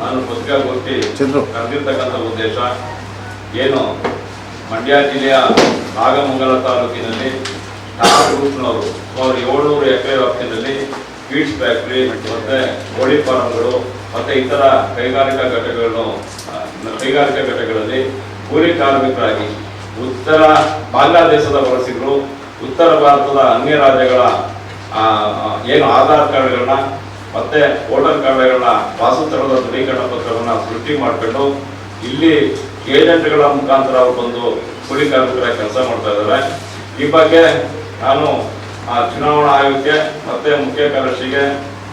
ನಾನು ಪತ್ರಿಕಾಗೋಷ್ಠಿ ಕರೆದಿರ್ತಕ್ಕಂಥ ಉದ್ದೇಶ ಏನು ಮಂಡ್ಯ ಜಿಲ್ಲೆಯ ನಾಗಮಂಗಲ ತಾಲೂಕಿನಲ್ಲಿ ಟಾರ್ ಗ್ರೂಪ್ನವರು ಸುಮಾರು 700 ಎಕರೆ ವ್ಯಾಪ್ತಿಯಲ್ಲಿ ಫೀಡ್ಸ್ ಫ್ಯಾಕ್ಟ್ರಿ ಮತ್ತು ಕೋಳಿ ಫಾರ್ಮ್ಗಳು ಮತ್ತು ಇತರ ಕೈಗಾರಿಕಾ ಘಟಕಗಳಲ್ಲಿ ಕೂಲಿ ಕಾರ್ಮಿಕರಾಗಿ ಉತ್ತರ ಬಾಂಗ್ಲಾದೇಶದ ವಲಸಿಗರು ಉತ್ತರ ಭಾರತದ ಅನ್ಯ ರಾಜ್ಯಗಳ ಏನು ಆಧಾರ್ ಕಾರ್ಡ್ಗಳನ್ನ ಮತ್ತೆ ವೋಟರ್ ಕಾರ್ಡ್ಗಳನ್ನ ವಾಸಸ್ಥಳದ ದೃಢೀಕರಣ ಪತ್ರವನ್ನು ಸೃಷ್ಟಿ ಮಾಡಿಕೊಂಡು ಇಲ್ಲಿ ಏಜೆಂಟ್ಗಳ ಮುಖಾಂತರ ಅವರು ಬಂದು ಕೂಲಿ ಕಾರ್ಮಿಕರ ಕೆಲಸ ಮಾಡ್ತಾ ಇದ್ದಾರೆ. ಈ ಬಗ್ಗೆ ನಾನು ಚುನಾವಣಾ ಆಯೋಗಕ್ಕೆ ಮತ್ತೆ ಮುಖ್ಯ ಕಾರ್ಯದರ್ಶಿಗೆ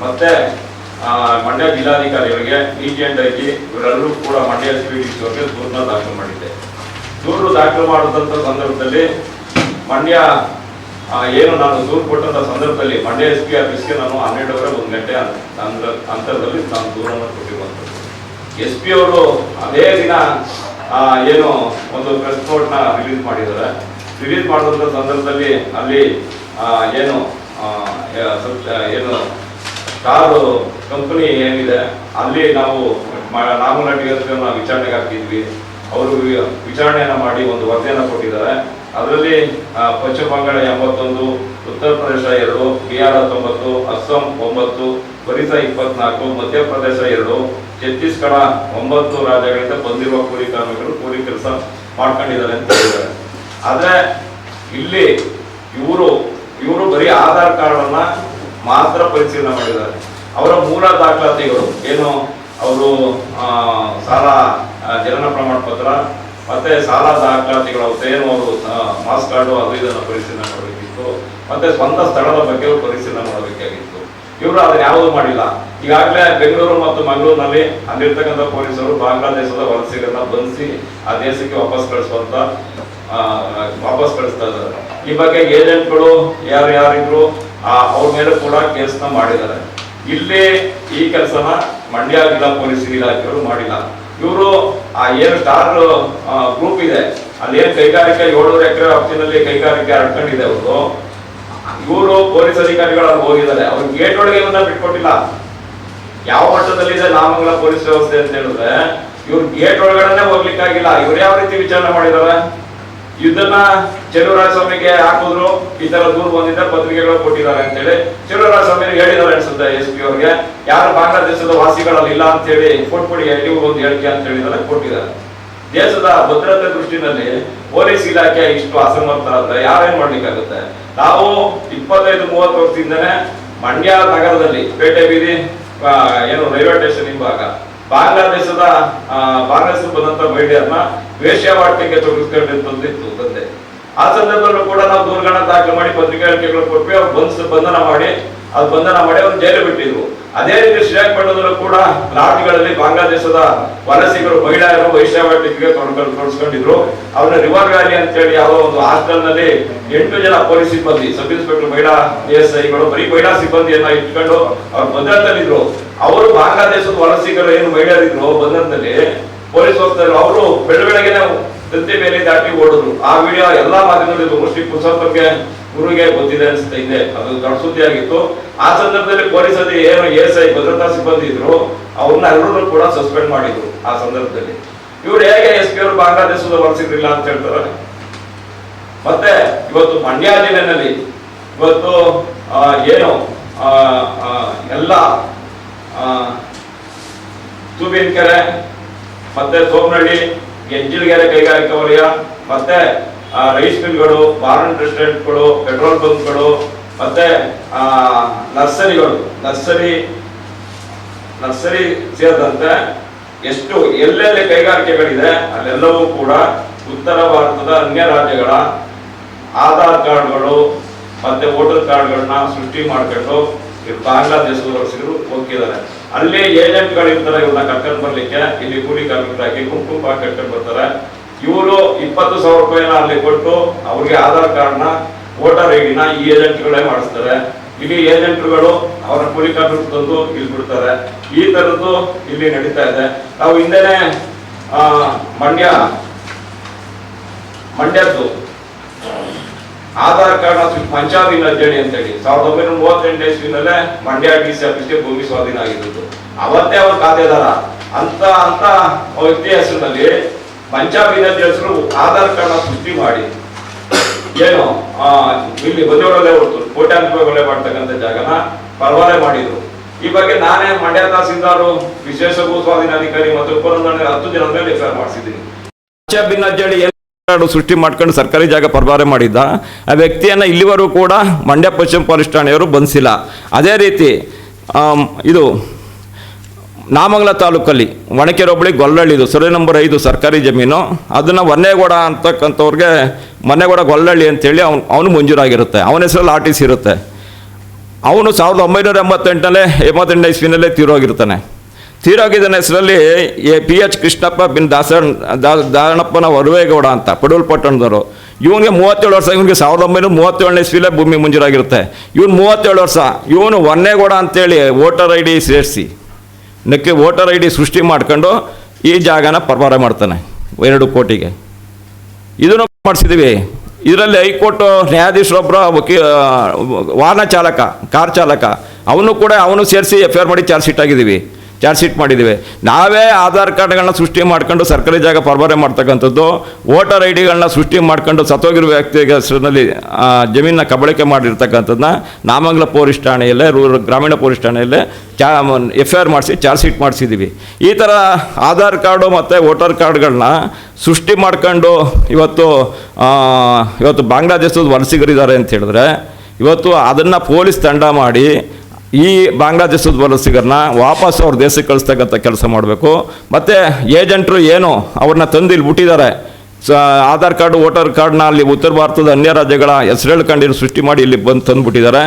ಮತ್ತೆ ಮಂಡ್ಯ ಜಿಲ್ಲಾಧಿಕಾರಿಗಳಿಗೆ ಡಿಜಿ ಅಂಡ್ ಐಜಿ ಇವರೆಲ್ಲರೂ ಕೂಡ ಮಂಡ್ಯ SPDC ಅವರಿಗೆ ದೂರನ್ನ ದಾಖಲು ಮಾಡಿದ್ದೆ. ದೂರು ದಾಖಲು ಮಾಡಿದಂಥ ಸಂದರ್ಭದಲ್ಲಿ ಮಂಡ್ಯ ಏನು ನಾನು ದೂರು ಕೊಟ್ಟಂಥ ಸಂದರ್ಭದಲ್ಲಿ ಮಂಡ್ಯ SP ಆಫೀಸ್ಗೆ ನಾನು 12 1 ಗಂಟೆ ಅಂತರದಲ್ಲಿ ನಾನು ದೂರನ್ನು ಕೊಟ್ಟಿರುವಂಥದ್ದು. SP ಅವರು ಅದೇ ದಿನ ಏನು ಒಂದು ಪ್ರೆಸ್ ನೋಟ್ನ ರಿಲೀಸ್ ಮಾಡಿದ್ದಾರೆ. ರಿಲೀಸ್ ಮಾಡಿದಂಥ ಸಂದರ್ಭದಲ್ಲಿ ಅಲ್ಲಿ ಏನು ಸ್ಟಾರ್ ಕಂಪನಿ ಏನಿದೆ ಅಲ್ಲಿ ನಾವು ನಾಮಲಟ್ಟಿಗಳನ್ನು ವಿಚಾರಣೆಗೆ ಹಾಕಿದ್ವಿ. ಅವರು ವಿಚಾರಣೆಯನ್ನು ಮಾಡಿ ಒಂದು ವರದಿಯನ್ನು ಕೊಟ್ಟಿದ್ದಾರೆ. ಅದರಲ್ಲಿ ಪಶ್ಚಿಮ ಬಂಗಾಳ 81, ಉತ್ತರ ಪ್ರದೇಶ 2, ಬಿಹಾರ 90, ಅಸ್ಸಾಂ 9, ಒರಿಸ್ಸಾ 24, ಮಧ್ಯಪ್ರದೇಶ 2, ಛತ್ತೀಸ್ಗಢ 9 ರಾಜ್ಯಗಳಿಂದ ಬಂದಿರುವ ಕೂಲಿ ಕಾರ್ಮಿಕರು ಕೂಲಿ ಕೆಲಸ ಮಾಡ್ಕೊಂಡಿದ್ದಾರೆ ಅಂತ ಹೇಳಿದ್ದಾರೆ. ಆದ್ರೆ ಇಲ್ಲಿ ಇವರು ಬರೀ ಆಧಾರ್ ಕಾರ್ಡ್ ಅನ್ನ ಮಾತ್ರ ಪರಿಶೀಲನೆ ಮಾಡಿದ್ದಾರೆ. ಅವರ ಮೂಲ ದಾಖಲಾತಿಗಳು ಏನು ಅವರು ಸಾಲ ಜನನ ಪ್ರಮಾಣ ಪತ್ರ ಮತ್ತೆ ಸಾಲ ದಾಖಲಾತಿಗಳು ಏನು ಅವರು ಮಾಸ್ ಕಾರ್ಡು ಅದು ಇದನ್ನು ಪರಿಶೀಲನೆ ಮಾಡಬೇಕಿತ್ತು. ಮತ್ತೆ ಸ್ವಂತ ಸ್ಥಳದ ಬಗ್ಗೆ ಪರಿಶೀಲನೆ ಮಾಡಬೇಕಾಗಿತ್ತು. ಇವರು ಅದನ್ನ ಯಾವುದೂ ಮಾಡಿಲ್ಲ. ಈಗಾಗಲೇ ಬೆಂಗಳೂರು ಮತ್ತು ಮಂಗಳೂರಿನಲ್ಲಿ ಅಲ್ಲಿರ್ತಕ್ಕಂಥ ಪೊಲೀಸರು ಬಾಂಗ್ಲಾದೇಶದ ವಲಸಿಗರನ್ನ ಬಂಧಿಸಿ ಆ ದೇಶಕ್ಕೆ ವಾಪಸ್ ಕಳಿಸ್ತಾ ಇದ್ದಾರೆ. ಈ ಬಗ್ಗೆ ಏಜೆಂಟ್ಗಳು ಯಾರಿದ್ರು ಅವ್ರ ಮೇಲೆ ಕೂಡ ಕೇಸ್ನ ಮಾಡಿದ್ದಾರೆ. ಇಲ್ಲಿ ಈ ಕೆಲಸನ ಮಂಡ್ಯ ಜಿಲ್ಲಾ ಪೊಲೀಸ್ ಇಲಾಖೆಯವರು ಮಾಡಿಲ್ಲ. ಇವರು ಏನು ಸ್ಟಾರ್ ಗ್ರೂಪ್ ಇದೆ ಅಲ್ಲಿ ಏನು ಕೈಗಾರಿಕೆ 700 ಎಕರೆ ವ್ಯಾಪ್ತಿನಲ್ಲಿ ಕೈಗಾರಿಕೆ ಹರಡ್ಕೊಂಡಿದೆ. ಇವರು ಪೊಲೀಸ್ ಅಧಿಕಾರಿಗಳು ಅಲ್ಲಿ ಹೋಗಿದ್ದಾರೆ. ಅವ್ರ ಗೇಟ್ ಒಳಗೆ ಇವನ್ನ ಬಿಟ್ಕೊಟ್ಟಿಲ್ಲ. ಯಾವ ಮಟ್ಟದಲ್ಲಿದೆ ನಾಮಂಗಲ ಪೊಲೀಸ್ ವ್ಯವಸ್ಥೆ ಅಂತ ಹೇಳಿದ್ರೆ ಇವ್ರ ಗೇಟ್ ಒಳಗಡೆ ಹೋಗ್ಲಿಕ್ಕಾಗಿಲ್ಲ. ಇವ್ರು ಯಾವ ರೀತಿ ವಿಚಾರಣೆ ಮಾಡಿದ್ದಾರೆ ಇದನ್ನ ಚೆಲುವರಾಯಸ್ವಾಮಿಗೆ ಹಾಕಿದ್ರು. ಈ ತರ ದೂರ ಬಂದಿದ್ದ ಪತ್ರಿಕೆಗಳು ಕೊಟ್ಟಿದ್ದಾರೆ ಅಂತ ಹೇಳಿ ಚೆಲುವರಾಯಸ್ವಾಮಿ ಹೇಳಿದ್ದಾರೆ ಅನ್ಸುತ್ತೆ SP ಅವ್ರಿಗೆ. ಯಾರು ಬಾಂಗ್ಲಾದೇಶದ ವಾಸಿಗಳಲ್ಲಿ ಇಲ್ಲ ಅಂತ ಹೇಳಿ ಕೊಟ್ಬಿಡಿ ನೀವು ಒಂದು ಹೇಳಿಕೆ ಅಂತ ಹೇಳಿದ್ರೆ ಕೊಟ್ಟಿದ್ದಾರೆ. ದೇಶದ ಭದ್ರತೆ ದೃಷ್ಟಿನಲ್ಲಿ ಪೊಲೀಸ್ ಇಲಾಖೆ ಇಷ್ಟು ಅಸಮರ್ಥ ಆದ್ರೆ ಯಾರೇನ್ ಮಾಡ್ಲಿಕ್ಕಾಗುತ್ತೆ? ನಾವು 25-30 ವರ್ಷದಿಂದನೇ ಮಂಡ್ಯ ನಗರದಲ್ಲಿ ಪೇಟೆ ಬೀದಿ ಏನು ರೈಲ್ವೆ ಸ್ಟೇಷನ್ ಹಿಂಭಾಗ ಬಾಂಗ್ಲಾದೇಶದ ಬಂದಂತ ಮಹಿಳೆಯರನ್ನ ವೇಶ್ಯಾವಾಟಿಕೆಗೆ ತೊಡಗಿಸ್ಕೊಂಡಿತ್ತು ತಂದೆ. ಆ ಸಂದರ್ಭದಲ್ಲೂ ಕೂಡ ನಾವು ದೂರುಗಳನ್ನ ದಾಖಲು ಮಾಡಿ ಪತ್ರಿಕಾ ಹೇಳಿಕೆಗಳು ಕೊಟ್ವಿ. ಅವ್ರು ಬಂಧನ ಮಾಡಿ ಅವ್ರು ಜೈಲು ಬಿಟ್ಟಿದ್ರು. ಅದೇ ರೀತಿ ಶ್ರೀರಂಗಪಟ್ಟಣದಲ್ಲೂ ಕೂಡ ಲಾಟ್ಗಳಲ್ಲಿ ಬಾಂಗ್ಲಾದೇಶದ ವಲಸಿಗರು ಮಹಿಳೆಯರು ವೇಶ್ಯಾವಾಟಿಕೆಗೆ ತೊಡಗಿಸ್ಕೊಂಡಿದ್ರು. ಅವ್ರನ್ನ ರಿವರ್ ವ್ಯಾಲಿ ಅಂತ ಹೇಳಿ ಯಾವ ಒಂದು ಹಾಸ್ಟೆಲ್ ನಲ್ಲಿ 8 ಜನ ಪೊಲೀಸ್ ಸಿಬ್ಬಂದಿ ಸಬ್ ಇನ್ಸ್ಪೆಕ್ಟರ್ ಮಹಿಳಾ ASIಗಳು ಬರೀ ಮಹಿಳಾ ಸಿಬ್ಬಂದಿಯನ್ನ ಇಟ್ಕೊಂಡು ಅವ್ರು ಬಂಧನದಲ್ಲಿದ್ರು. ಅವರು ಬಾಂಗ್ಲಾದೇಶದ ವಲಸಿಗರು ಏನು ಮಹಿಳೆಯರಿದ್ರು ಬಂಧನದಲ್ಲಿ ಪೊಲೀಸ್ ಹೋಗ್ತಾ ಇದ್ರು. ಅವರು ಬೆಳಗ್ಗೆ ತಂತಿ ಮೇಲೆ ದಾಟಿ ಓಡಿದ್ರು. ಆ ವಿಡಿಯೋ ಎಲ್ಲಾ ಮಾಧ್ಯಮದಲ್ಲಿ ಮುಸ್ಲಿ ಪುರುಷೋತ್ತಮ್ಗೆ ಗುರುಗೆ ಗೊತ್ತಿದೆ ಅನ್ಸುತ್ತೆ. ಇದೆ ಅದು ದೊಡ್ಡ ಸುದ್ದಿ ಆಗಿತ್ತು. ಆ ಸಂದರ್ಭದಲ್ಲಿ ಪೊಲೀಸ್ ಏನು ASI ಭದ್ರತಾ ಸಿಬ್ಬಂದಿ ಇದ್ರು ಅವ್ರನ್ನ ಎಲ್ಲರೂ ಕೂಡ ಸಸ್ಪೆಂಡ್ ಮಾಡಿದ್ರು. ಆ ಸಂದರ್ಭದಲ್ಲಿ ಇವ್ರು ಹೇಗೆ SP ಅವರು ಬಾಂಗ್ಲಾದೇಶದ ವಲಸಿಗರಿಲ್ಲ ಅಂತ ಹೇಳ್ತಾರೆ? ಮತ್ತೆ ಇವತ್ತು ಮಂಡ್ಯ ಜಿಲ್ಲೆನಲ್ಲಿ ಇವತ್ತು ಏನು ಎಲ್ಲ ತೂಬಿನಕೆರೆ ಮತ್ತೆ ಸೋಮನಹಳ್ಳಿ ಗೆಜ್ಜಿಲಗೆರೆ ಕೈಗಾರಿಕಾ ವಲಯ ಮತ್ತೆ ರೈಸ್ ಮಿಲ್ಗಳು, ಬಾರ್ ಅಂಡ್ ರೆಸ್ಟೋರೆಂಟ್ಗಳು, ಪೆಟ್ರೋಲ್ ಬಂಕ್ಗಳು ಮತ್ತೆ ನರ್ಸರಿ ಸೇರಿದಂತೆ ಎಷ್ಟು ಎಲ್ಲೆಲ್ಲಿ ಕೈಗಾರಿಕೆಗಳಿದೆ ಅಲ್ಲೆಲ್ಲವೂ ಕೂಡ ಉತ್ತರ ಭಾರತದ ಅನ್ಯ ರಾಜ್ಯಗಳ ಆಧಾರ್ ಕಾರ್ಡ್ಗಳು ಮತ್ತೆ ವೋಟರ್ ಕಾರ್ಡ್ಗಳನ್ನ ಸೃಷ್ಟಿ ಮಾಡ್ಕೊಂಡು ಬಾಂಗ್ಲಾದೇಶದ ವಲಸಿಗರು ಹೋಗಿದ್ದಾರೆ. ಅಲ್ಲಿ ಏಜೆಂಟ್ಗಳು ಇರ್ತಾರೆ. ಇವ್ರನ್ನ ಕರ್ಕೊಂಡು ಬರ್ಲಿಕ್ಕೆ ಇಲ್ಲಿ ಕೂಲಿ ಕಾರ್ಮಿಕರಾಗಿ ಗುಂಪು ಕರ್ಕೊಂಡು ಬರ್ತಾರೆ. ಇವರು 20,000 ರೂಪಾಯಿನ ಅಲ್ಲಿ ಕೊಟ್ಟು ಅವ್ರಿಗೆ ಆಧಾರ್ ಕಾರ್ಡ್ನ ವೋಟರ್ ಐಡಿನ ಈ ಏಜೆಂಟ್ಗಳೇ ಮಾಡಿಸ್ತಾರೆ. ಇಲ್ಲಿ ಏಜೆಂಟ್ಗಳು ಅವರ ಕೂಲಿ ಕಾರ್ಮಿಕರು ತಂದು ಇಲ್ಲಿ ಬಿಡ್ತಾರೆ. ಈ ತರದ್ದು ಇಲ್ಲಿ ನಡೀತಾ ಇದೆ. ನಾವು ಹಿಂದೆನೆ ಮಂಡ್ಯದ್ದು ಆಧಾರ್ ಕಾರ್ಡ್ ಪಂಚಾಧೀನ ಅರ್ಜಣಿ ಅಂತ ಹೇಳಿ 1938 ಇಸ್ವಿನಲ್ಲೇ ಮಂಡ್ಯ DC ಆಫೀಸ್ಗೆ ಭೂಮಿ ಸ್ವಾಧೀನ ಆಗಿದ್ದು. ಅವತ್ತೇ ಅವ್ರ ಖಾತೆದಾರ ಅಂತ ವ್ಯಕ್ತಿ ಹೆಸರಿನಲ್ಲಿ ಪಂಚಾಭಿನದಿ ಹೆಸರು ಆಧಾರ್ ಕಾರ್ಡ್ ಸೃಷ್ಟಿ ಮಾಡಿ ಏನು ಇಲ್ಲಿ ಬಂದವರಲ್ಲೇ ಹೊರತು ಕೋಟ್ಯಾಂತರ ರೂಪಾಯಿ ಮಾಡ್ತಕ್ಕಂಥ ಜಾಗನ ಪರವಾನೆ ಮಾಡಿದ್ರು. ಈ ಬಗ್ಗೆ ನಾನೇ ಮಂಡ್ಯ ತಹಸೀಲ್ದಾರು, ವಿಶೇಷ ಭೂ ಸ್ವಾಧೀನಾಧಿಕಾರಿ ಮತ್ತು ಉಪನೋಂದಣಿ 10 ದಿನದ ಮೇಲೆ ಎಫ್ಐಆರ್ ಮಾಡಿಸಿದ್ದೀನಿ. ಪಂಚಾಭಿನದಿ ಸೃಷ್ಟಿ ಮಾಡ್ಕೊಂಡು ಸರ್ಕಾರಿ ಜಾಗ ಪರವಾನೆ ಮಾಡಿದ್ದ ಆ ವ್ಯಕ್ತಿಯನ್ನ ಇಲ್ಲಿವರೆಗೂ ಕೂಡ ಮಂಡ್ಯ ಪಶ್ಚಿಮ ಪೊಲೀಸ್ ಠಾಣೆಯವರು ಬಂಧಿಸಿಲ್ಲ. ಅದೇ ರೀತಿ ಇದು ನಾಮಂಗಲ ತಾಲೂಕಲ್ಲಿ ಒಣಕೆರೆ ಹೋಬಳಿ ಗೊಲ್ಲಹಳ್ಳಿದು ಸರ್ವೆ ನಂಬರ್ 5 ಸರ್ಕಾರಿ ಜಮೀನು, ಅದನ್ನು ವನ್ನೇಗೌಡ ಅಂತಕ್ಕಂಥವ್ರಿಗೆ ಮನೆಗೌಡ ಗೊಲ್ಲಹಳ್ಳಿ ಅಂತೇಳಿ ಅವನು ಮಂಜೂರಾಗಿರುತ್ತೆ, ಅವನ ಹೆಸರಲ್ಲಿ RTC ಇರುತ್ತೆ. ಅವನು 1988 ಇಸ್ವಿನಲ್ಲೇ ತೀರೋಗಿರ್ತಾನೆ. ತೀರೋಗಿದ್ದನ ಹೆಸರಲ್ಲಿ PH ಕೃಷ್ಣಪ್ಪ ಬಿನ್ ದಾಸಣ್ಣಪ್ಪನ ವರುವೇಗೌಡ ಅಂತ ಪಡೂಲ್ಪಟ್ಟಣದವರು. ಇವನಿಗೆ 37 ವರ್ಷ, ಇವನಿಗೆ 1937 ಇಸ್ವಿಲೇ ಭೂಮಿ ಮಂಜೂರಾಗಿರುತ್ತೆ. ಇವನು 37 ವರ್ಷ. ಇವನು ವನ್ನೇಗೌಡ ಅಂತೇಳಿ ವೋಟರ್ ID ಸೇರಿಸಿ ವೋಟರ್ ID ಸೃಷ್ಟಿ ಮಾಡ್ಕೊಂಡು ಈ ಜಾಗನ ಪರವಾನೆ ಮಾಡ್ತಾನೆ 2 ಕೋಟಿಗೆ. ಇದನ್ನು ಮಾಡಿಸಿದ್ದೀವಿ. ಇದರಲ್ಲಿ ಹೈಕೋರ್ಟ್ ನ್ಯಾಯಾಧೀಶರೊಬ್ಬರ ವಾಹನ ಚಾಲಕ, ಕಾರ್ ಚಾಲಕ, ಅವನು ಸೇರಿಸಿ FIR ಮಾಡಿ ಚಾರ್ಜ್ ಶೀಟ್ ಮಾಡಿದ್ದೀವಿ. ನಾವೇ ಆಧಾರ್ ಕಾರ್ಡ್ಗಳನ್ನ ಸೃಷ್ಟಿ ಮಾಡ್ಕೊಂಡು ಸರ್ಕಾರಿ ಜಾಗ ಪರವಾನೆ ಮಾಡ್ತಕ್ಕಂಥದ್ದು, ವೋಟರ್ IDಗಳನ್ನ ಸೃಷ್ಟಿ ಮಾಡ್ಕೊಂಡು ಸತ್ತೋಗಿರೋ ವ್ಯಕ್ತಿಗೆ ಹೆಸರಿನಲ್ಲಿ ಜಮೀನನ್ನ ಕಬಳಿಕೆ ಮಾಡಿರ್ತಕ್ಕಂಥದ್ದನ್ನ ನಾಮಂಗಲ ಪೊಲೀಸ್ ಠಾಣೆಯಲ್ಲೇ, ಗ್ರಾಮೀಣ ಪೊಲೀಸ್ ಠಾಣೆಯಲ್ಲೇ FIR ಮಾಡಿಸಿ ಚಾರ್ಜ್ ಶೀಟ್ ಮಾಡಿಸಿದ್ದೀವಿ. ಈ ಥರ ಆಧಾರ್ ಕಾರ್ಡು ಮತ್ತು ವೋಟರ್ ಕಾರ್ಡ್ಗಳನ್ನ ಸೃಷ್ಟಿ ಮಾಡ್ಕೊಂಡು ಇವತ್ತು ಬಾಂಗ್ಲಾದೇಶದ ವಲಸಿಗರಿದ್ದಾರೆ ಅಂತ ಹೇಳಿದ್ರೆ, ಇವತ್ತು ಅದನ್ನು ಪೊಲೀಸ್ ತಂಡ ಮಾಡಿ ಈ ಬಾಂಗ್ಲಾದೇಶದ ವಲಸಿಗರನ್ನ ವಾಪಸ್ ಅವ್ರ ದೇಶಕ್ಕೆ ಕಳಿಸ್ತಕ್ಕಂಥ ಕೆಲಸ ಮಾಡಬೇಕು. ಮತ್ತು ಏಜೆಂಟ್ರು ಏನು ಅವ್ರನ್ನ ತಂದು ಇಲ್ಲಿ ಬಿಟ್ಟಿದ್ದಾರೆ, ಆಧಾರ್ ಕಾರ್ಡು ವೋಟರ್ ಕಾರ್ಡ್ನ ಅಲ್ಲಿ ಉತ್ತರ ಭಾರತದ ಅನ್ಯ ರಾಜ್ಯಗಳ ಹೆಸರೇಳ್ಕೊಂಡಿರೋ ಸೃಷ್ಟಿ ಮಾಡಿ ಇಲ್ಲಿ ಬಂದು ತಂದುಬಿಟ್ಟಿದ್ದಾರೆ.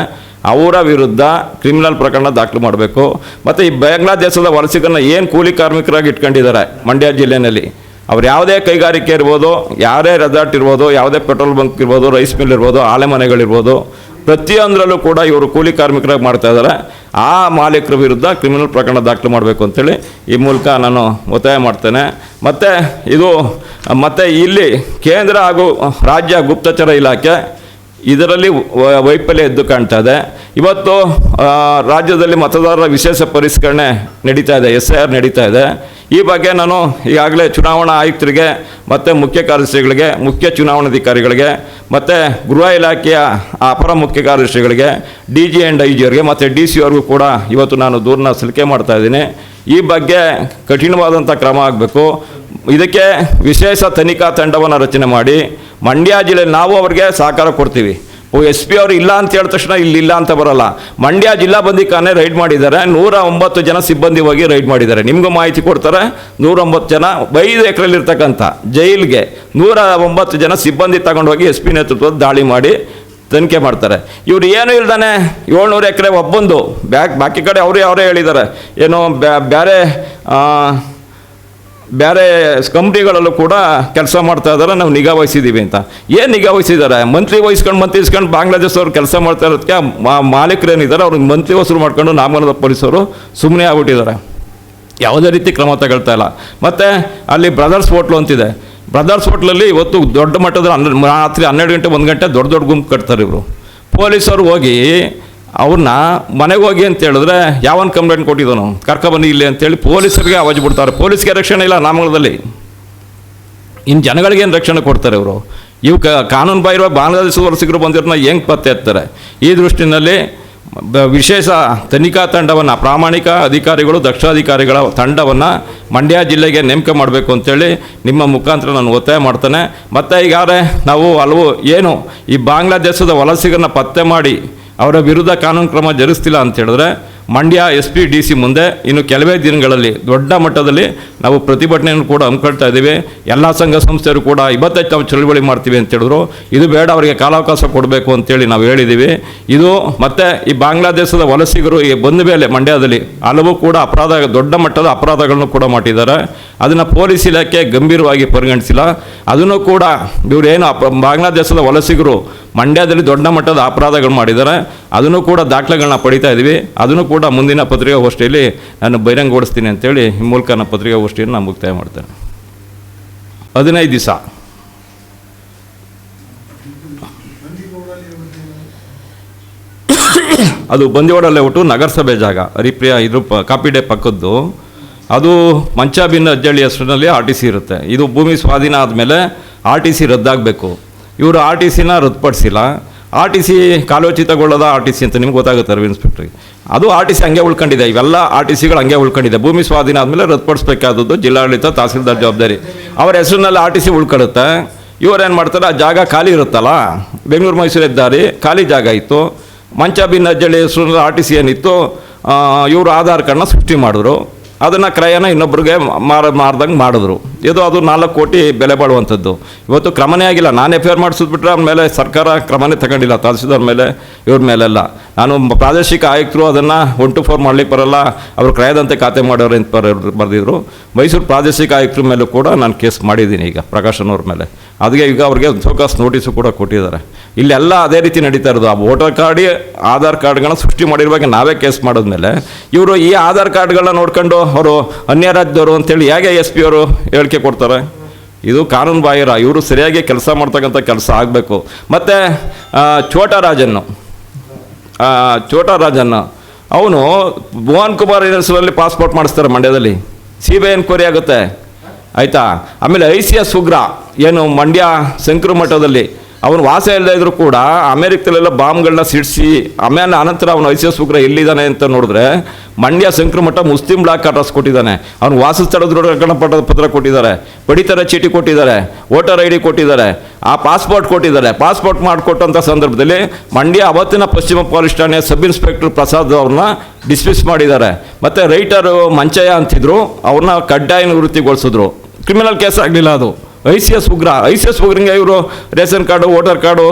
ಅವರ ವಿರುದ್ಧ ಕ್ರಿಮಿನಲ್ ಪ್ರಕರಣ ದಾಖಲು ಮಾಡಬೇಕು. ಮತ್ತು ಈ ಬಾಂಗ್ಲಾದೇಶದ ವಲಸಿಗರನ್ನ ಏನು ಕೂಲಿ ಕಾರ್ಮಿಕರಾಗಿ ಇಟ್ಕೊಂಡಿದ್ದಾರೆ ಮಂಡ್ಯ ಜಿಲ್ಲೆಯಲ್ಲಿ, ಅವ್ರು ಯಾವುದೇ ಕೈಗಾರಿಕೆ ಇರ್ಬೋದು, ಯಾರೇ ರೆಸಾರ್ಟ್ ಇರ್ಬೋದು, ಯಾವುದೇ ಪೆಟ್ರೋಲ್ ಬಂಕ್ ಇರ್ಬೋದು, ರೈಸ್ ಮಿಲ್ ಇರ್ಬೋದು, ಆಲೆ ಮನೆಗಳಿರ್ಬೋದು, ಪ್ರತಿಯೊಂದರಲ್ಲೂ ಕೂಡ ಇವರು ಕೂಲಿ ಕಾರ್ಮಿಕರಾಗಿ ಮಾಡ್ತಾ ಇದ್ದಾರೆ. ಆ ಮಾಲೀಕರ ವಿರುದ್ಧ ಕ್ರಿಮಿನಲ್ ಪ್ರಕರಣ ದಾಖಲು ಮಾಡಬೇಕು ಅಂತೇಳಿ ಈ ಮೂಲಕ ನಾನು ಒತ್ತಾಯ ಮಾಡ್ತೇನೆ. ಮತ್ತು ಇಲ್ಲಿ ಕೇಂದ್ರ ಹಾಗೂ ರಾಜ್ಯ ಗುಪ್ತಚರ ಇಲಾಖೆ ಇದರಲ್ಲಿ ವೈಫಲ್ಯ ಎದ್ದು ಕಾಣ್ತಾ ಇದೆ. ಇವತ್ತು ರಾಜ್ಯದಲ್ಲಿ ಮತದಾರರ ವಿಶೇಷ ಪರಿಷ್ಕರಣೆ ನಡೀತಾ ಇದೆ, SIR ನಡೀತಾ ಇದೆ. ಈ ಬಗ್ಗೆ ನಾನು ಈಗಾಗಲೇ ಚುನಾವಣಾ ಆಯುಕ್ತರಿಗೆ ಮತ್ತು ಮುಖ್ಯ ಕಾರ್ಯದರ್ಶಿಗಳಿಗೆ, ಮುಖ್ಯ ಚುನಾವಣಾಧಿಕಾರಿಗಳಿಗೆ ಮತ್ತು ಗೃಹ ಇಲಾಖೆಯ ಅಪರ ಮುಖ್ಯ ಕಾರ್ಯದರ್ಶಿಗಳಿಗೆ, DG ಆ್ಯಂಡ್ IG ಅವರಿಗೆ ಮತ್ತು DC ಅವ್ರಿಗೂ ಕೂಡ ಇವತ್ತು ನಾನು ದೂರನ್ನ ಸಲ್ಲಿಕೆ ಮಾಡ್ತಾಯಿದ್ದೀನಿ. ಈ ಬಗ್ಗೆ ಕಠಿಣವಾದಂಥ ಕ್ರಮ ಆಗಬೇಕು. ಇದಕ್ಕೆ ವಿಶೇಷ ತನಿಖಾ ತಂಡವನ್ನು ರಚನೆ ಮಾಡಿ ಮಂಡ್ಯ ಜಿಲ್ಲೆಯಲ್ಲಿ ನಾವು ಅವ್ರಿಗೆ ಸಹಕಾರ ಕೊಡ್ತೀವಿ. SP ಅವರು ಇಲ್ಲ ಅಂತ ಹೇಳಿದ ತಕ್ಷಣ ಇಲ್ಲ ಅಂತ ಬರಲ್ಲ. ಮಂಡ್ಯ ಜಿಲ್ಲಾ ಬಂದಿಖಾನೆ ರೈಡ್ ಮಾಡಿದ್ದಾರೆ, 109 ಜನ ಸಿಬ್ಬಂದಿ ಹೋಗಿ ರೈಡ್ ಮಾಡಿದ್ದಾರೆ. ನಿಮಗೂ ಮಾಹಿತಿ ಕೊಡ್ತಾರೆ. 109 ಜನ 5 ಎಕರೆಯಲ್ಲಿ ಇರ್ತಕ್ಕಂಥ ಜೈಲಿಗೆ 109 ಜನ ಸಿಬ್ಬಂದಿ ತಗೊಂಡೋಗಿ SP ನೇತೃತ್ವದ ದಾಳಿ ಮಾಡಿ ತನಿಖೆ ಮಾಡ್ತಾರೆ. ಇವ್ರು ಏನು ಇಲ್ದಾನೆ 700 ಎಕರೆ ಒಬ್ಬಂದು ಬಾಕಿ ಕಡೆ ಅವರೇ ಹೇಳಿದ್ದಾರೆ, ಏನೋ ಬೇರೆ ಕಂಪ್ನಿಗಳಲ್ಲೂ ಕೂಡ ಕೆಲಸ ಮಾಡ್ತಾ ಇದ್ದಾರೆ, ನಾವು ನಿಗಾ ವಹಿಸಿದ್ದೀವಿ ಅಂತ. ಏನು ನಿಗಾ ವಹಿಸಿದ್ದಾರೆ? ಮಂತ್ರಿ ವಹಿಸ್ಕೊಂಡು ಬಾಂಗ್ಲಾದೇಶವ್ರು ಕೆಲಸ ಮಾಡ್ತಾ ಇರೋದಕ್ಕೆ ಮಾಲೀಕರೇನಿದ್ದಾರೆ ಅವ್ರಿಗೆ ಮಂತ್ರಿ ವಸೂಲು ಮಾಡ್ಕೊಂಡು ನಾಮನದ ಪೊಲೀಸರು ಸುಮ್ಮನೆ ಆಗ್ಬಿಟ್ಟಿದ್ದಾರೆ. ಯಾವುದೇ ರೀತಿ ಕ್ರಮ ತಗೊಳ್ತಾ ಇಲ್ಲ. ಮತ್ತು ಅಲ್ಲಿ ಬ್ರದರ್ಸ್ ಹೋಟ್ಲು ಅಂತಿದೆ. ಬ್ರದರ್ಸ್ ಹೋಟ್ಲಲ್ಲಿ ಇವತ್ತು ದೊಡ್ಡ ಮಟ್ಟದ ರಾತ್ರಿ 12 ಗಂಟೆ 1 ಗಂಟೆ ದೊಡ್ಡ ಗುಂಪು ಕಟ್ತಾರೆ ಇವರು. ಪೊಲೀಸರು ಹೋಗಿ ಅವ್ರನ್ನ ಮನೆಗೆ ಹೋಗಿ ಅಂತ ಹೇಳಿದ್ರೆ ಯಾವನ್ ಕಂಪ್ಲೇಂಟ್ ಕೊಟ್ಟಿದ್ದಾನು ಕರ್ಕೊಬನ್ನಿ ಇಲ್ಲಿ ಅಂತೇಳಿ ಪೊಲೀಸರಿಗೆ ಆವಾಜ್ ಬಿಡ್ತಾರೆ. ಪೊಲೀಸ್ಗೆ ರಕ್ಷಣೆ ಇಲ್ಲ ನಾಮಂಗಲದಲ್ಲಿ. ಇನ್ನು ಜನಗಳಿಗೇನು ರಕ್ಷಣೆ ಕೊಡ್ತಾರೆ ಇವರು? ಇವು ಕಾನೂನು ಬಾಹಿರ ಬಾಂಗ್ಲಾದೇಶದ ವಲಸಿಗರು ಬಂದಿರೋನ್ನ ಹೆಂಗೆ ಪತ್ತೆ ಹಚ್ತಾರೆ? ಈ ದೃಷ್ಟಿನಲ್ಲಿ ವಿಶೇಷ ತನಿಖಾ ತಂಡವನ್ನು, ಪ್ರಾಮಾಣಿಕ ಅಧಿಕಾರಿಗಳು, ದಕ್ಷ ಅಧಿಕಾರಿಗಳ ತಂಡವನ್ನು ಮಂಡ್ಯ ಜಿಲ್ಲೆಗೆ ನೇಮಕ ಮಾಡಬೇಕು ಅಂತೇಳಿ ನಿಮ್ಮ ಮುಖಾಂತರ ನಾನು ಒತ್ತಾಯ ಮಾಡ್ತೇನೆ. ಮತ್ತು ಈಗಾಗಲೇ ನಾವು ಏನು ಈ ಬಾಂಗ್ಲಾದೇಶದ ವಲಸಿಗರನ್ನ ಪತ್ತೆ ಮಾಡಿ ಅವರ ವಿರುದ್ಧ ಕಾನೂನು ಕ್ರಮ ಜರುಗಿಸ್ತಿಲ್ಲ ಅಂತ ಹೇಳಿದ್ರೆ ಮಂಡ್ಯ SP DC ಮುಂದೆ ಇನ್ನು ಕೆಲವೇ ದಿನಗಳಲ್ಲಿ ದೊಡ್ಡ ಮಟ್ಟದಲ್ಲಿ ನಾವು ಪ್ರತಿಭಟನೆಯನ್ನು ಕೂಡ ಹಮ್ಮಿಕೊಳ್ತಾ ಇದ್ದೀವಿ. ಎಲ್ಲ ಸಂಘ ಸಂಸ್ಥೆಯರು ಕೂಡ 25 ನಾವು ಚಳುವಳಿ ಮಾಡ್ತೀವಿ ಅಂತ ಹೇಳಿದ್ರು. ಇದು ಬೇಡ, ಅವರಿಗೆ ಕಾಲಾವಕಾಶ ಕೊಡಬೇಕು ಅಂತೇಳಿ ನಾವು ಹೇಳಿದ್ದೀವಿ. ಇದು ಮತ್ತು ಈ ಬಾಂಗ್ಲಾದೇಶದ ವಲಸಿಗರು ಬಂದ ಮೇಲೆ ಮಂಡ್ಯದಲ್ಲಿ ಹಲವು ಕೂಡ ದೊಡ್ಡ ಮಟ್ಟದ ಅಪರಾಧಗಳನ್ನು ಕೂಡ ಮಾಡಿದ್ದಾರೆ. ಅದನ್ನು ಪೊಲೀಸ್ ಇಲಾಖೆ ಗಂಭೀರವಾಗಿ ಪರಿಗಣಿಸಿಲ್ಲ. ಅದನ್ನು ಕೂಡ ಇವರೇನು ಬಾಂಗ್ಲಾದೇಶದ ವಲಸಿಗರು ಮಂಡ್ಯದಲ್ಲಿ ದೊಡ್ಡ ಮಟ್ಟದ ಅಪರಾಧಗಳು ಮಾಡಿದ್ದಾರೆ. ಅದನ್ನು ಕೂಡ ದಾಖಲೆಗಳನ್ನ ಪಡಿತಾ ಇದ್ದೀವಿ. ಅದನ್ನು ಕೂಡ ಮುಂದಿನ ಪತ್ರಿಕಾಗೋಷ್ಠಿಯಲ್ಲಿ ನಾನು ಬಹಿರಂಗಗೊಳಿಸ್ತೀನಿ ಅಂತೇಳಿ ಈ ಮೂಲಕ ನಾನು ಪತ್ರಿಕಾಗೋಷ್ಠಿಯನ್ನು ನಾನು ಮುಕ್ತಾಯ ಮಾಡ್ತೇನೆ. 15 ದಿವಸ ಅದು ಬಂದಿವಾಡಲ್ಲೇ ಒಟ್ಟು ನಗರಸಭೆ ಜಾಗ, ಹರಿಪ್ರಿಯ ಇದ್ರ ಕಾಪಿ ಡೇ ಪಕ್ಕದ್ದು ಅದು ಮಂಚಾಬಿನ್ ಅಜ್ಜಳ್ಳಿ ಹೆಸರಿನಲ್ಲಿ ಆರ್ ಟಿ ಸಿ ಇರುತ್ತೆ. ಇದು ಭೂಮಿ ಸ್ವಾಧೀನ ಆದಮೇಲೆ ಆರ್ ಟಿ ಸಿ ರದ್ದಾಗಬೇಕು. ಇವರು ಆರ್ ಟಿ ಸಿನ ರದ್ದುಪಡಿಸಿಲ್ಲ. ಆರ್ ಟಿ ಸಿ ಕಾಲೋಚಿತಗೊಳ್ಳದ ಆರ್ ಟಿ ಸಿ ಅಂತ ನಿಮ್ಗೆ ಗೊತ್ತಾಗುತ್ತೆ ರೆವಿನ್ಯೂ ಇನ್ಸ್ಪೆಕ್ಟ್ರಿಗೆ. ಅದು ಆರ್ ಟಿ ಸಿ ಹಂಗೆ ಉಳ್ಕೊಂಡಿದೆ. ಇವೆಲ್ಲ ಆರ್ ಟಿ ಸಿಗಳು ಹಂಗೆ ಉಳ್ಕೊಂಡಿದೆ. ಭೂಮಿ ಸ್ವಾಧೀನ ಆದಮೇಲೆ ರದ್ದುಪಡಿಸಬೇಕಾದದ್ದು ಜಿಲ್ಲಾಡಳಿತ ತಹಸೀಲ್ದಾರ್ ಜವಾಬ್ದಾರಿ. ಅವರ ಹೆಸರಿನಲ್ಲಿ ಆರ್ ಟಿ ಸಿ ಉಳ್ಕೊಳ್ಳುತ್ತೆ. ಇವರೇನು ಮಾಡ್ತಾರೆ, ಆ ಜಾಗ ಖಾಲಿ ಇರುತ್ತಲ್ಲ, ಬೆಂಗಳೂರು ಮೈಸೂರು ಹೆದ್ದಾರಿ ಖಾಲಿ ಜಾಗ ಇತ್ತು. ಮಂಚಾಬಿನ್ ಅಜ್ಜಳ್ಳಿ ಹೆಸರಿನಲ್ಲಿ ಆರ್ ಟಿ ಸಿ ಏನಿತ್ತು, ಇವರು ಆಧಾರ್ ಕಾರ್ಡ್ನ ಸೃಷ್ಟಿ ಮಾಡಿದ್ರು. ಅದನ್ನು ಕ್ರಯನ ಇನ್ನೊಬ್ರಿಗೆ ಮಾರ್ದಂಗೆ ಮಾಡಿದ್ರು. ಅದು 4 ಕೋಟಿ ಬೆಲೆ ಬಾಳುವಂಥದ್ದು. ಇವತ್ತು ಕ್ರಮನೇ ಆಗಿಲ್ಲ. ನಾನು ಎಫ್ ಐ ಆರ್ ಮಾಡಿಸಿದ್ಬಿಟ್ರೆ ಅವ್ರ ಮೇಲೆ ಸರ್ಕಾರ ಕ್ರಮನೇ ತಗೊಂಡಿಲ್ಲ. ತಹಸೀಲ್ದಾರ್ ಮೇಲೆ ಇವ್ರ ಮೇಲೆಲ್ಲ ನಾನು ಪ್ರಾದೇಶಿಕ ಆಯುಕ್ತರು ಅದನ್ನು 1 to 4 ಮಾಡಲಿಕ್ಕೆ ಬರೋಲ್ಲ, ಅವರು ಕ್ರಯದಂತೆ ಖಾತೆ ಮಾಡೋರು ಅಂತ ಬರೆದಿದ್ರು. ಮೈಸೂರು ಪ್ರಾದೇಶಿಕ ಆಯುಕ್ತರ ಮೇಲೂ ಕೂಡ ನಾನು ಕೇಸ್ ಮಾಡಿದ್ದೀನಿ ಈಗ ಪ್ರಕಾಶನ್ ಅವ್ರ ಮೇಲೆ. ಅದಕ್ಕೆ ಈಗ ಅವ್ರಿಗೆ ಸೋಕಾಸ್ ನೋಟಿಸು ಕೂಡ ಕೊಟ್ಟಿದ್ದಾರೆ. ಇಲ್ಲೆಲ್ಲ ಅದೇ ರೀತಿ ನಡೀತಾ ಇರೋದು. ಆ ವೋಟರ್ ಕಾರ್ಡ್ ಆಧಾರ್ ಕಾರ್ಡ್ಗಳನ್ನ ಸೃಷ್ಟಿ ಮಾಡಿರುವಾಗ ನಾವೇ ಕೇಸ್ ಮಾಡಿದ್ಮೇಲೆ ಇವರು ಈ ಆಧಾರ್ ಕಾರ್ಡ್ಗಳನ್ನ ನೋಡ್ಕೊಂಡು ಅವರು ಅನ್ಯ ರಾಜ್ಯದವರು ಅಂತೇಳಿ ಹೇಗೆ ಎಸ್ ಪಿ ಅವರು ಹೇಳಿಕೆ ಕೊಡ್ತಾರೆ? ಇದು ಕಾನೂನು ಬಾಹಿರ. ಇವರು ಸರಿಯಾಗಿ ಕೆಲಸ ಮಾಡ್ತಕ್ಕಂಥ ಕೆಲಸ ಆಗಬೇಕು. ಮತ್ತು ಛೋಟಾ ರಾಜನ್ ಅವನು ಭುವನ್ ಕುಮಾರ್ ಹೆಸರಲ್ಲಿ ಪಾಸ್ಪೋರ್ಟ್ ಮಾಡಿಸ್ತಾರೆ ಮಂಡ್ಯದಲ್ಲಿ. CBI ಎನ್ಕ್ವೈರಿ ಆಗುತ್ತೆ, ಆಯಿತಾ. ಆಮೇಲೆ ICS ಉಗ್ರ ಏನು ಮಂಡ್ಯ ಶಂಕರ ಮಠದಲ್ಲಿ ಅವನು ವಾಸ ಇಲ್ಲದೆ ಇದ್ರೂ ಕೂಡ ಅಮೇರಿಕದಲ್ಲೆಲ್ಲ ಬಾಂಬ್ಗಳನ್ನ ಸಿಡಿಸಿ ಆಮೇಲೆ ಅನಂತರ ಅವನು ICS ಉಗ್ರ ಎಲ್ಲಿದ್ದಾನೆ ಅಂತ ನೋಡಿದ್ರೆ ಮಂಡ್ಯ ಶಂಕರ ಮಠ ಮುಸ್ಲಿಂ ಬ್ಲಾಕ್ ಅಡ್ರೆಸ್ ಕೊಟ್ಟಿದ್ದಾನೆ. ಅವನು ವಾಸಸ್ಥಳದ ದೃಢೀಕರಣ ಪತ್ರ ಕೊಟ್ಟಿದ್ದಾರೆ, ಪಡಿತರ ಚೀಟಿ ಕೊಟ್ಟಿದ್ದಾರೆ, ವೋಟರ್ ID ಕೊಟ್ಟಿದ್ದಾರೆ, ಆ ಪಾಸ್ಪೋರ್ಟ್ ಕೊಟ್ಟಿದ್ದಾರೆ. ಪಾಸ್ಪೋರ್ಟ್ ಮಾಡಿಕೊಟ್ಟಂಥ ಸಂದರ್ಭದಲ್ಲಿ ಮಂಡ್ಯ ಅವತ್ತಿನ ಪಶ್ಚಿಮ ಪೊಲೀಸ್ ಠಾಣೆಯ ಸಬ್ ಇನ್ಸ್ಪೆಕ್ಟರ್ ಪ್ರಸಾದ್ ಅವ್ರನ್ನ ಡಿಸ್ಮಿಸ್ ಮಾಡಿದ್ದಾರೆ. ಮತ್ತು ರೈಟರು ಮಂಚಯ್ಯ ಅಂತಿದ್ರು, ಅವ್ರನ್ನ ಕಡ್ಡಾಯ ನಿವೃತ್ತಿಗೊಳಿಸಿದ್ರು. ಕ್ರಿಮಿನಲ್ ಕೇಸ್ ಆಗಲಿಲ್ಲ. ಅದು ICS ಉಗ್ರಂಗೆ ಇವರು ration card, voter card,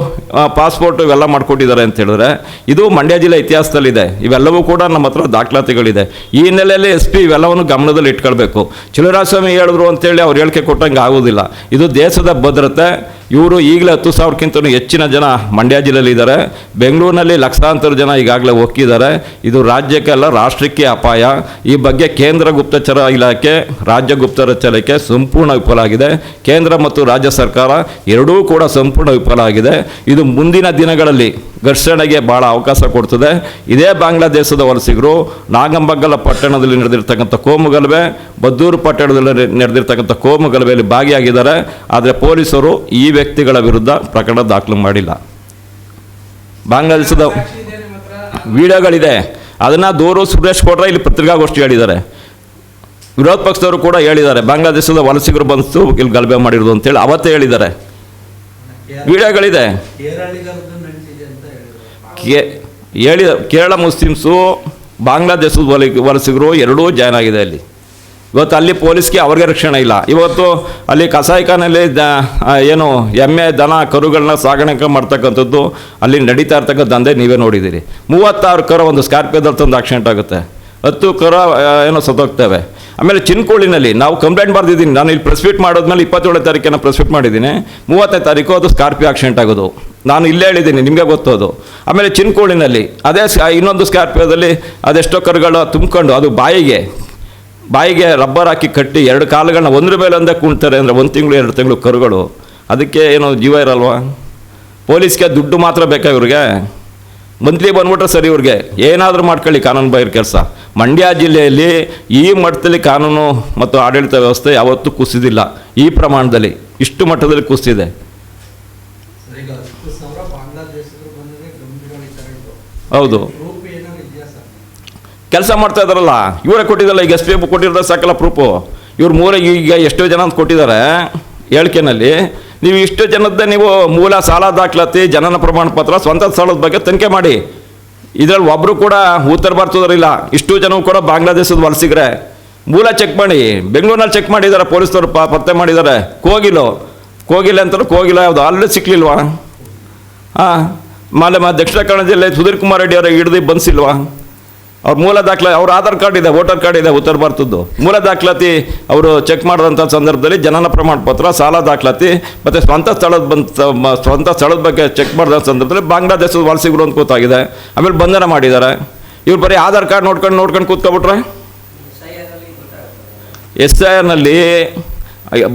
passport ಇವೆಲ್ಲ ಮಾಡಿಕೊಟ್ಟಿದ್ದಾರೆ ಅಂತ ಹೇಳಿದ್ರೆ ಇದು ಮಂಡ್ಯ ಜಿಲ್ಲೆ ಇತಿಹಾಸದಲ್ಲಿದೆ. ಇವೆಲ್ಲವೂ ಕೂಡ ನಮ್ಮ ಹತ್ರ ದಾಖಲಾತಿಗಳಿದೆ. ಈ ಹಿನ್ನೆಲೆಯಲ್ಲಿ SP ಇವೆಲ್ಲವನ್ನು ಗಮನದಲ್ಲಿ ಇಟ್ಕೊಳ್ಬೇಕು. ಚಿಲುರಾಸ್ವಾಮಿ ಹೇಳಿದ್ರು ಅಂತೇಳಿ ಅವ್ರು ಹೇಳಿಕೆ ಕೊಟ್ಟಂಗೆ ಆಗೋದಿಲ್ಲ. ಇದು ದೇಶದ ಭದ್ರತೆ. ಇವರು ಈಗಲೇ 10,000ಕ್ಕಿಂತ ಹೆಚ್ಚಿನ ಜನ ಮಂಡ್ಯ ಜಿಲ್ಲೆಯಲ್ಲಿ ಇದ್ದಾರೆ. ಬೆಂಗಳೂರಿನಲ್ಲಿ ಲಕ್ಷಾಂತರ ಜನ ಈಗಾಗಲೇ ಹೋಗಿದ್ದಾರೆ. ಇದು ರಾಜ್ಯಕ್ಕೆಲ್ಲ ರಾಷ್ಟ್ರಕ್ಕೆ ಅಪಾಯ. ಈ ಬಗ್ಗೆ ಕೇಂದ್ರ ಗುಪ್ತಚರ ಇಲಾಖೆ, ರಾಜ್ಯ ಗುಪ್ತಚರ ಇಲಾಖೆ ಸಂಪೂರ್ಣ ವಿಫಲ ಆಗಿದೆ. ಕೇಂದ್ರ ಮತ್ತು ರಾಜ್ಯ ಸರ್ಕಾರ ಎರಡೂ ಕೂಡ ಸಂಪೂರ್ಣ ವಿಫಲ ಆಗಿದೆ. ಇದು ಮುಂದಿನ ದಿನಗಳಲ್ಲಿ ಘರ್ಷಣೆಗೆ ಭಾಳ ಅವಕಾಶ ಕೊಡ್ತದೆ. ಇದೇ ಬಾಂಗ್ಲಾದೇಶದ ವಲಸಿಗರು ನಾಗಂಬಗಲ ಪಟ್ಟಣದಲ್ಲಿ ನಡೆದಿರ್ತಕ್ಕಂಥ ಕೋಮುಗಲಭೆ, ಬದ್ದೂರು ಪಟ್ಟಣದಲ್ಲಿ ನಡೆದಿರ್ತಕ್ಕಂಥ ಕೋಮುಗಲಭೆಯಲ್ಲಿ ಭಾಗಿಯಾಗಿದ್ದಾರೆ. ಆದರೆ ಪೊಲೀಸರು ಈ ವ್ಯಕ್ತಿಗಳ ವಿರುದ್ಧ ಪ್ರಕರಣ ದಾಖಲು ಮಾಡಿಲ್ಲ. ಬಾಂಗ್ಲಾದೇಶದ ವಿಡಿಯೋಗಳಿದೆ. ಅದನ್ನು ದೂರು ಸುರೇಶ್ ಕೊಟ್ರೆ ಇಲ್ಲಿ ಪತ್ರಿಕಾಗೋಷ್ಠಿ ಹೇಳಿದ್ದಾರೆ. ವಿರೋಧ ಪಕ್ಷದವರು ಕೂಡ ಹೇಳಿದ್ದಾರೆ, ಬಾಂಗ್ಲಾದೇಶದ ವಲಸಿಗರು ಬಂದು ಇಲ್ಲಿ ಗಲಭೆ ಮಾಡಿರೋದು ಅಂತೇಳಿ ಅವತ್ತೇ ಹೇಳಿದ್ದಾರೆ. ವಿಡಿಯೋಗಳಿದೆ. ಕೇರಳ ಮುಸ್ಲಿಮ್ಸು, ಬಾಂಗ್ಲಾದೇಶದ ವಲಸಿಗರು ಎರಡೂ ಜಾಯ್ನ್ ಆಗಿದೆ ಅಲ್ಲಿ. ಇವತ್ತು ಅಲ್ಲಿ ಪೊಲೀಸ್ಗೆ ಅವ್ರಿಗೆ ರಕ್ಷಣೆ ಇಲ್ಲ. ಇವತ್ತು ಅಲ್ಲಿ ಕಸಾಯಿಖಾನೆಯಲ್ಲಿ ಏನು ಎಮ್ಮೆ, ದನ, ಕರುಗಳನ್ನ ಸಾಗಾಣಿಕೆ ಮಾಡ್ತಕ್ಕಂಥದ್ದು ಅಲ್ಲಿ ನಡೀತಾ ಇರ್ತಕ್ಕಂಥ ದಂಧೆ ನೀವೇ ನೋಡಿದ್ದೀರಿ. 36 ಕರು ಒಂದು ಸ್ಕಾರ್ಪಿಯೋದಲ್ಲಿ ತಂದು ಆಕ್ಸಿಡೆಂಟ್ ಆಗುತ್ತೆ, 10 ಕರು ಏನೋ ಸತ್ತೋಗ್ತವೆ. ಆಮೇಲೆ ಚಿನ್ಕೋಳಿನಲ್ಲಿ ನಾವು ಕಂಪ್ಲೇಂಟ್ ಬರೆದಿದ್ದೀನಿ. ನಾನು ಇಲ್ಲಿ ಪ್ರೆಸ್ ಮೀಟ್ ಮಾಡೋದ್ಮೇಲೆ 27ನೇ ತಾರೀಕಿನ ಪ್ರೆಸ್ ಮೀಟ್ ಮಾಡಿದ್ದೀನಿ. 30ನೇ ತಾರೀಕು ಅದು ಸ್ಕಾರ್ಪಿಯೋ ಆಕ್ಸಿಡೆಂಟ್ ಆಗೋದು ನಾನು ಇಲ್ಲೇ ಹೇಳಿದ್ದೀನಿ, ನಿಮಗೆ ಗೊತ್ತೋದು. ಆಮೇಲೆ ಚಿನ್ಕೋಳಿನಲ್ಲಿ ಅದೇ ಇನ್ನೊಂದು ಸ್ಕಾರ್ಪಿಯೋದಲ್ಲಿ ಅದೆಷ್ಟೋ ಕರುಗಳು ತುಂಬ್ಕೊಂಡು ಅದು ಬಾಯಿಗೆ ರಬ್ಬರ್ ಹಾಕಿ ಕಟ್ಟಿ 2 ಕಾಲುಗಳನ್ನ ಒಂದ್ರ ಮೇಲೆ ಒಂದೇ ಕುಣ್ತಾರೆ. ಅಂದರೆ 1 ತಿಂಗಳು 2 ತಿಂಗಳು ಕರುಗಳು. ಅದಕ್ಕೆ ಏನೋ ಜೀವ ಇರಲ್ವಾ? ಪೊಲೀಸ್ಗೆ ದುಡ್ಡು ಮಾತ್ರ ಬೇಕಾ ಇವ್ರಿಗೆ? ಮಂತ್ಲಿ ಬಂದ್ಬಿಟ್ರೆ ಸರಿ, ಇವ್ರಿಗೆ ಏನಾದರೂ ಮಾಡ್ಕೊಳ್ಳಿ ಕಾನೂನು ಬಾಹಿರ ಕೆಲಸ. ಮಂಡ್ಯ ಜಿಲ್ಲೆಯಲ್ಲಿ ಈ ಮಟ್ಟದಲ್ಲಿ ಕಾನೂನು ಮತ್ತು ಆಡಳಿತ ವ್ಯವಸ್ಥೆ ಯಾವತ್ತೂ ಕುಸಿದಿಲ್ಲ. ಈ ಪ್ರಮಾಣದಲ್ಲಿ ಇಷ್ಟು ಮಟ್ಟದಲ್ಲಿ ಕುಸಿದಿದೆ. ಹೌದು, ಕೆಲಸ ಮಾಡ್ತಾ ಇದ್ದಾರಲ್ಲ ಇವರೇ ಕೊಟ್ಟಿದ್ದಲ್ಲ. ಈಗ SP ಕೊಟ್ಟಿರೋದ ಸಾಕಲ್ಲ ಪ್ರೂಫು. ಇವ್ರು ಈಗ ಎಷ್ಟೋ ಜನ ಅಂತ ಕೊಟ್ಟಿದ್ದಾರೆ ಹೇಳಿಕೆನಲ್ಲಿ. ನೀವು ಇಷ್ಟು ಜನದ್ದೇ ನೀವು ಮೂಲ ಸಾಲ ದಾಖಲಾತಿ, ಜನನ ಪ್ರಮಾಣ ಪತ್ರ, ಸ್ವಂತ ಸ್ಥಳದ ಬಗ್ಗೆ ತನಿಖೆ ಮಾಡಿ. ಇದರಲ್ಲಿ ಒಬ್ಬರು ಕೂಡ ಉತ್ತರ ಭಾರತದವರಿಲ್ಲ. ಇಷ್ಟು ಜನವು ಕೂಡ ಬಾಂಗ್ಲಾದೇಶದ ವಲಸಿಗರೆ. ಮೂಲ ಚೆಕ್ ಮಾಡಿ. ಬೆಂಗಳೂರಿನಲ್ಲಿ ಚೆಕ್ ಮಾಡಿದ್ದಾರೆ ಪೊಲೀಸರು, ಪತ್ತೆ ಮಾಡಿದ್ದಾರೆ. ಕೋಗಿಲೆ ಅಂತಾರೆ. ಕೋಗಿಲ ಯಾವುದು ಅಲ್ಲೇ ಸಿಕ್ಕಲಿಲ್ವಾ? ದಕ್ಷಿಣ ಕನ್ನಡ ಜಿಲ್ಲೆ ಸುಧೀರ್ ಕುಮಾರ್ ರೆಡ್ಡಿ ಅವರ ಹಿಡಿದು ಬಂದಿಲ್ವಾ? ಅವ್ರ ಮೂಲ ದಾಖಲಾತಿ, ಅವ್ರ ಆಧಾರ್ ಕಾರ್ಡ್ ಇದೆ, ವೋಟರ್ ಕಾರ್ಡ್ ಇದೆ ಉತ್ತರ ಭಾರತದ್ದು. ಮೂಲ ದಾಖಲಾತಿ ಅವರು ಚೆಕ್ ಮಾಡಿದಂಥ ಸಂದರ್ಭದಲ್ಲಿ ಜನನ ಪ್ರಮಾಣ ಪತ್ರ, ಸಾಲ ದಾಖಲಾತಿ ಮತ್ತು ಸ್ವಂತ ಸ್ಥಳದ ಬಗ್ಗೆ ಚೆಕ್ ಮಾಡಿದ ಸಂದರ್ಭದಲ್ಲಿ ಬಾಂಗ್ಲಾದೇಶದ ವಲಸಿಗರು ಅಂತ ಗೊತ್ತಾಗಿದೆ. ಆಮೇಲೆ ಬಂಧನ ಮಾಡಿದ್ದಾರೆ. ಇವ್ರು ಬರೀ ಆಧಾರ್ ಕಾರ್ಡ್ ನೋಡ್ಕೊಂಡು ಕೂತ್ಕೊಬಿಟ್ರೆ SIRನಲ್ಲಿ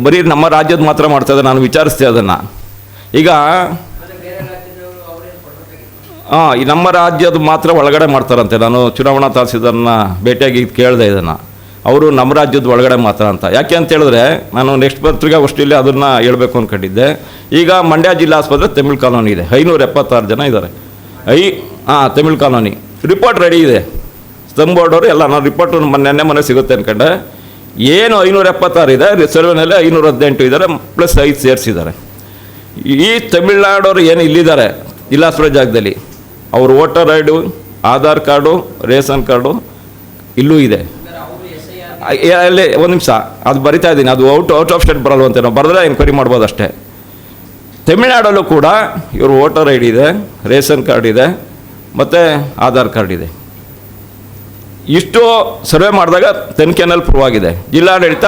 ಬರೀ ನಮ್ಮ ರಾಜ್ಯದ ಮಾತ್ರ ಮಾಡ್ತಾಯಿದ್ದಾರೆ. ನಾನು ವಿಚಾರಿಸ್ತೆ ಅದನ್ನು. ಈಗ ಈ ನಮ್ಮ ರಾಜ್ಯದ ಮಾತ್ರ ಒಳಗಡೆ ಮಾಡ್ತಾರಂತೆ. ನಾನು ಚುನಾವಣಾ ತಹಸೀಲ್ದಾರನ್ನ ಭೇಟಿಯಾಗಿ ಕೇಳಿದೆ ಇದನ್ನು. ಅವರು ನಮ್ಮ ರಾಜ್ಯದ ಒಳಗಡೆ ಮಾತ್ರ ಅಂತ. ಯಾಕೆ ಅಂತ ಹೇಳಿದ್ರೆ ನಾನು ನೆಕ್ಸ್ಟ್ ಪತ್ರಿಕಾಗೋಷ್ಠಿಯಲ್ಲಿ ಅದನ್ನು ಹೇಳಬೇಕು ಅಂದ್ಕೊಂಡಿದ್ದೆ. ಈಗ ಮಂಡ್ಯ ಜಿಲ್ಲಾ ಆಸ್ಪತ್ರೆ ತಮಿಳ್ ಕಾಲೋನಿ ಇದೆ, 576 ಜನ ಇದ್ದಾರೆ. ತಮಿಳ್ ಕಾಲೋನಿ ರಿಪೋರ್ಟ್ ರೆಡಿ ಇದೆ. ಸ್ತಂಭ ಬೋರ್ಡ್ ಅವರು ಎಲ್ಲ ನಾನು ರಿಪೋರ್ಟ್ ಮೊನ್ನೆ ಸಿಗುತ್ತೆ ಅಂದ್ಕೊಂಡೆ. ಏನು 576 ಇದೆ, ಸರ್ವೆನಲ್ಲಿ 518 ಇದ್ದಾರೆ, ಪ್ಲಸ್ 5 ಸೇರಿಸಿದ್ದಾರೆ. ಈ ತಮಿಳ್ನಾಡವರು ಏನು ಇಲ್ಲಿದ್ದಾರೆ ಜಿಲ್ಲಾಸ್ಪತ್ರೆ ಜಾಗದಲ್ಲಿ, ಅವ್ರ voter I D, Aadhaar card, ration card ಇಲ್ಲೂ ಇದೆ. ಅಲ್ಲಿ ಒಂದು ನಿಮಿಷ, ಅದು ಬರಿತಾ ಇದ್ದೀನಿ, ಅದು ಔಟ್ ಆಫ್ ಸ್ಟೇಟ್ ಬರಲ್ವಂತೆ, ನಾವು ಬರೆದ್ರೆ ಎನ್ಕ್ವೈರಿ ಮಾಡ್ಬೋದು ಅಷ್ಟೇ. ತಮಿಳ್ನಾಡಲ್ಲೂ ಕೂಡ ಇವರು ವೋಟರ್ ಐ ಡಿ ಇದೆ, ರೇಷನ್ ಕಾರ್ಡ್ ಇದೆ, ಮತ್ತು ಆಧಾರ್ ಕಾರ್ಡ್ ಇದೆ. ಇಷ್ಟು ಸರ್ವೆ ಮಾಡಿದಾಗ ತನಿಖೆನಲ್ಲಿ ಪ್ರೂವ್ ಆಗಿದೆ. ಜಿಲ್ಲಾಡಳಿತ